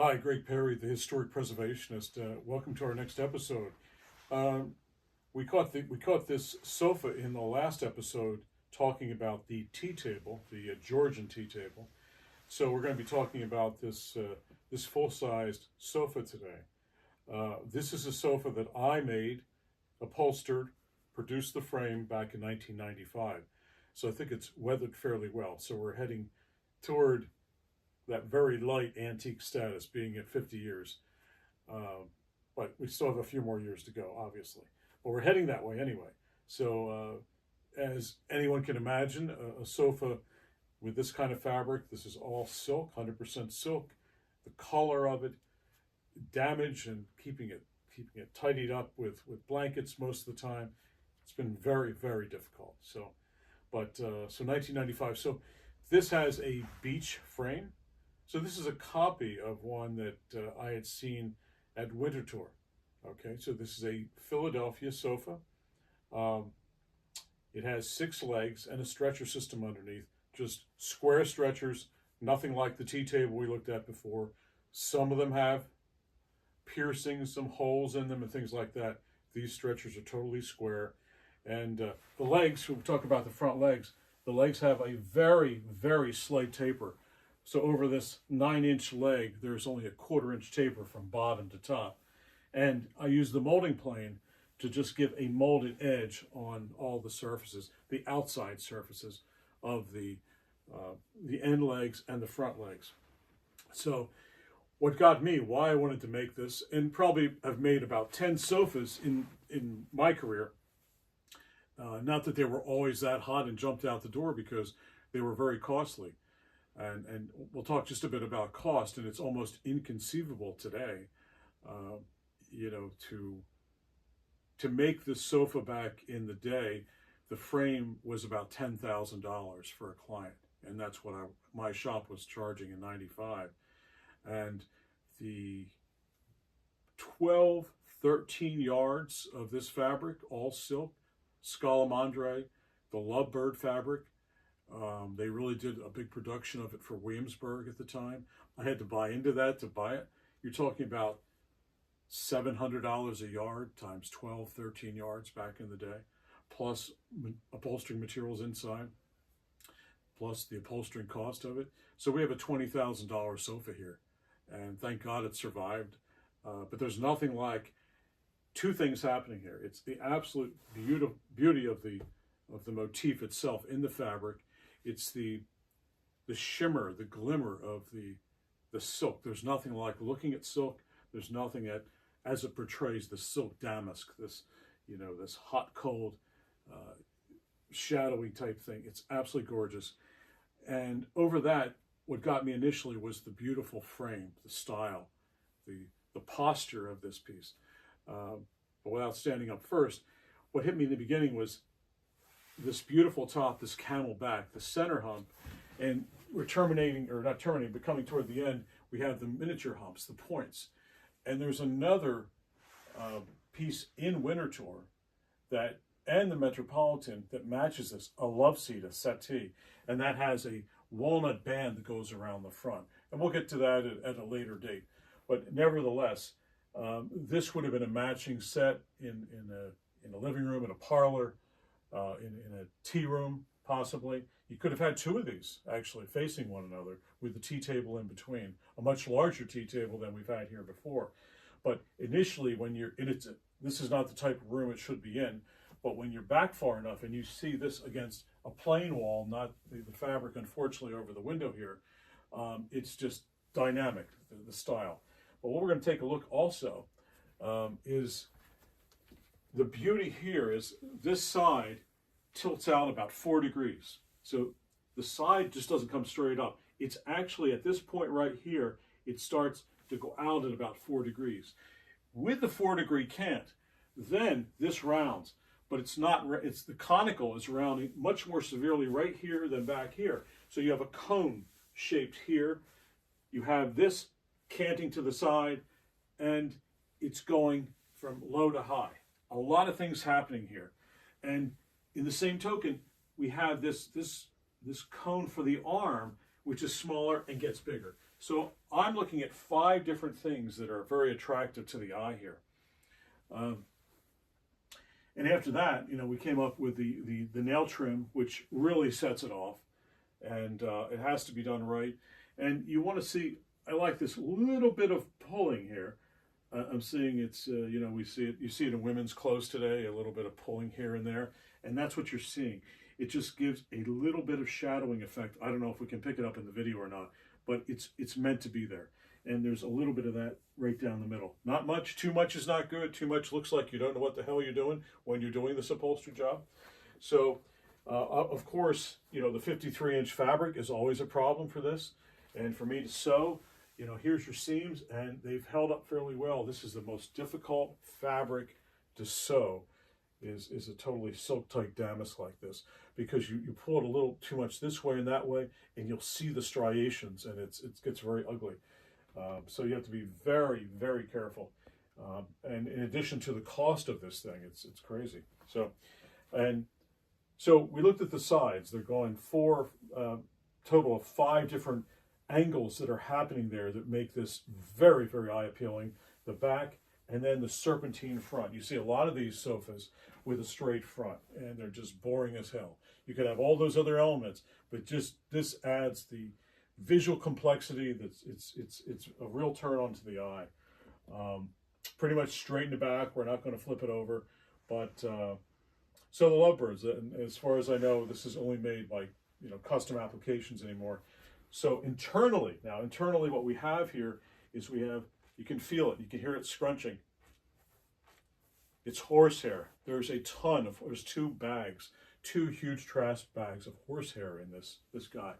Hi, Gregg Perry, the historic preservationist. Welcome to our next episode. We caught this sofa in the last episode talking about the tea table, the Georgian tea table. So we're going to be talking about this full-sized sofa today. This is a sofa that I made, upholstered, produced the frame back in 1995. So I think it's weathered fairly well. So we're heading toward that very light antique status, being at 50 years. But we still have a few more years to go, obviously. But we're heading that way anyway. So as anyone can imagine, a sofa with this kind of fabric, this is all silk, 100% silk. The color of it, damage and keeping it tidied up with blankets most of the time. It's been very, very difficult. So 1995. So this has a beech frame. So this is a copy of one that I had seen at Winter Tour. Okay, so this is a Philadelphia sofa. It has 6 legs and a stretcher system underneath. Just square stretchers, nothing like the tea table we looked at before. Some of them have piercings, some holes in them and things like that. These stretchers are totally square. And the legs, we'll talk about the front legs, the legs have a very, very slight taper. So over this 9-inch leg, there's only a 1/4-inch taper from bottom to top. And I use the molding plane to just give a molded edge on all the surfaces, the outside surfaces of the end legs and the front legs. So what got me, why I wanted to make this, and probably have made about 10 sofas in my career, not that they were always that hot and jumped out the door because they were very costly. And we'll talk just a bit about cost, and it's almost inconceivable today, to make this sofa back in the day. The frame was about $10,000 for a client, and that's what my shop was charging in '95. And the 12, 13 yards of this fabric, all silk, scalamandre, the lovebird fabric. They really did a big production of it for Williamsburg at the time. I had to buy into that to buy it. You're talking about $700 a yard times 12, 13 yards back in the day, plus upholstering materials inside, plus the upholstering cost of it. So we have a $20,000 sofa here, and thank God it survived. But there's nothing like 2 things happening here. It's the absolute beauty of the motif itself in the fabric. It's the shimmer, the glimmer of the silk. There's nothing like looking at silk. There's nothing as it portrays the silk damask, this hot, cold, shadowy type thing. It's absolutely gorgeous. And over that, what got me initially was the beautiful frame, the style, the posture of this piece. But without standing up first, what hit me in the beginning was this beautiful top, this camel back, the center hump, and we're not terminating, but coming toward the end, we have the miniature humps, the points. And there's another piece in Winter Tour and the Metropolitan that matches this, a love seat, a settee, and that has a walnut band that goes around the front. And we'll get to that at a later date. But nevertheless, this would have been a matching set in a living room, in a parlor, in a tea room, possibly. You could have had 2 of these actually facing one another with the tea table in between, a much larger tea table than we've had here before. But initially, when you're in it, this is not the type of room it should be in, but when you're back far enough and you see this against a plain wall, not the fabric, unfortunately, over the window here, it's just dynamic, the style. But what we're going to take a look also is the beauty here is this side tilts out about 4 degrees. So the side just doesn't come straight up. It's actually at this point right here, it starts to go out at about 4 degrees. With the 4-degree cant, then this rounds, but it's the conical is rounding much more severely right here than back here. So you have a cone shaped here. You have this canting to the side, and it's going from low to high. A lot of things happening here. And in the same token, we have this cone for the arm, which is smaller and gets bigger. So I'm looking at 5 different things that are very attractive to the eye here. And after that, we came up with the nail trim, which really sets it off. And it has to be done right. And you want to see, I like this little bit of pulling here. I'm seeing it's, we see it, you see it in women's clothes today, a little bit of pulling here and there. And that's what you're seeing. It just gives a little bit of shadowing effect. I don't know if we can pick it up in the video or not, but it's meant to be there. And there's a little bit of that right down the middle. Not much. Too much is not good. Too much looks like you don't know what the hell you're doing when you're doing this upholstery job. So, of course, the 53-inch fabric is always a problem for this. And for me to sew, here's your seams, and they've held up fairly well. This is the most difficult fabric to sew, is a totally silk-tight damask like this, because you pull it a little too much this way and that way, and you'll see the striations, and it gets very ugly. So you have to be very, very careful. And in addition to the cost of this thing, it's crazy. So we looked at the sides. They're going 4, total of 5 different angles that are happening there that make this very, very eye appealing. The back, and then the serpentine front. You see a lot of these sofas with a straight front, and they're just boring as hell. You could have all those other elements, but just this adds the visual complexity. It's a real turn on to the eye. Pretty much straight in the back. We're not going to flip it over, but so the lovebirds. And as far as I know, this is only made by custom applications anymore. So internally, what we have here is you can feel it, you can hear it scrunching. It's horsehair. There's 2 bags, 2 huge trash bags of horsehair in this guy.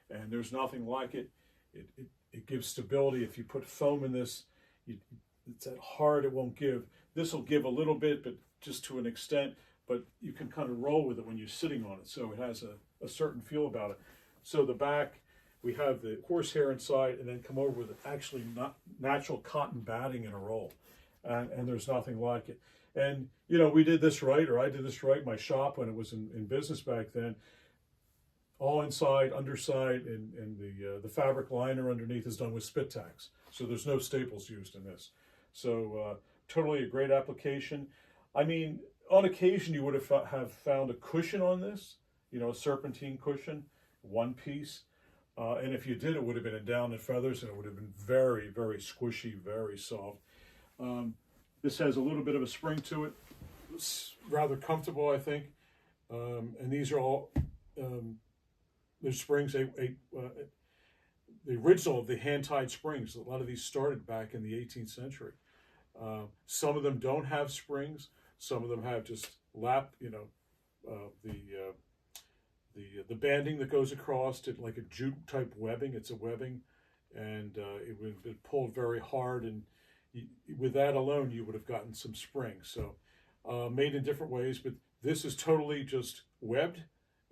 And there's nothing like it. It gives stability. If you put foam in this, it's that hard, it won't give. This will give a little bit, but just to an extent, but you can kind of roll with it when you're sitting on it. So it has a certain feel about it. So the back, we have the horsehair inside, and then come over with actually not natural cotton batting in a roll. And there's nothing like it. And, we did this right, or I did this right in my shop when it was in business back then. All inside, underside, and the fabric liner underneath is done with spit tacks. So there's no staples used in this. So totally a great application. I mean, on occasion you would have found a cushion on this, a serpentine cushion, one piece. And if you did, it would have been in down and feathers, and it would have been very, very squishy, very soft. This has a little bit of a spring to it. It's rather comfortable, I think. And these are all, there's springs, the original of the hand-tied springs. A lot of these started back in the 18th century. Some of them don't have springs. Some of them have just the banding that goes across it, like a jute type webbing. It's a webbing, and it would have been pulled very hard, and with that alone you would have gotten some springs. So made in different ways, but this is totally just webbed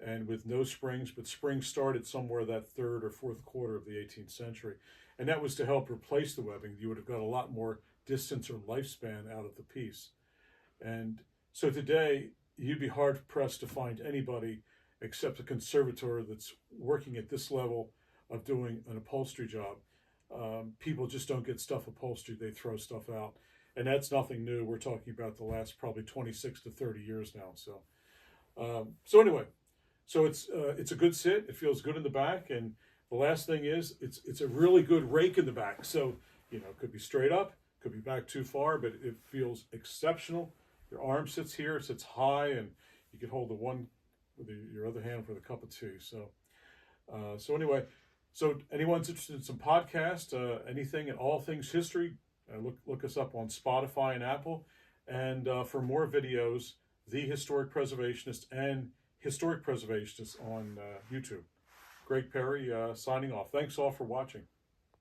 and with no springs, but springs started somewhere that 3rd or 4th quarter of the 18th century, and that was to help replace the webbing. You would have got a lot more distance or lifespan out of the piece. And so today you'd be hard pressed to find anybody except a conservator that's working at this level of doing an upholstery job. People just don't get stuff upholstered, they throw stuff out. And that's nothing new. We're talking about the last probably 26 to 30 years now. So anyway, so it's a good sit. It feels good in the back. And the last thing is it's a really good rake in the back. So, it could be straight up, could be back too far, but it feels exceptional. Your arm sits here, it sits high, and you can hold the one with your other hand for the cup of tea. So anyway, so anyone's interested in some podcast, anything and all things history, look us up on Spotify and Apple. And for more videos, The Historic Preservationist and Historic Preservationist on YouTube. Gregg Perry signing off. Thanks all for watching.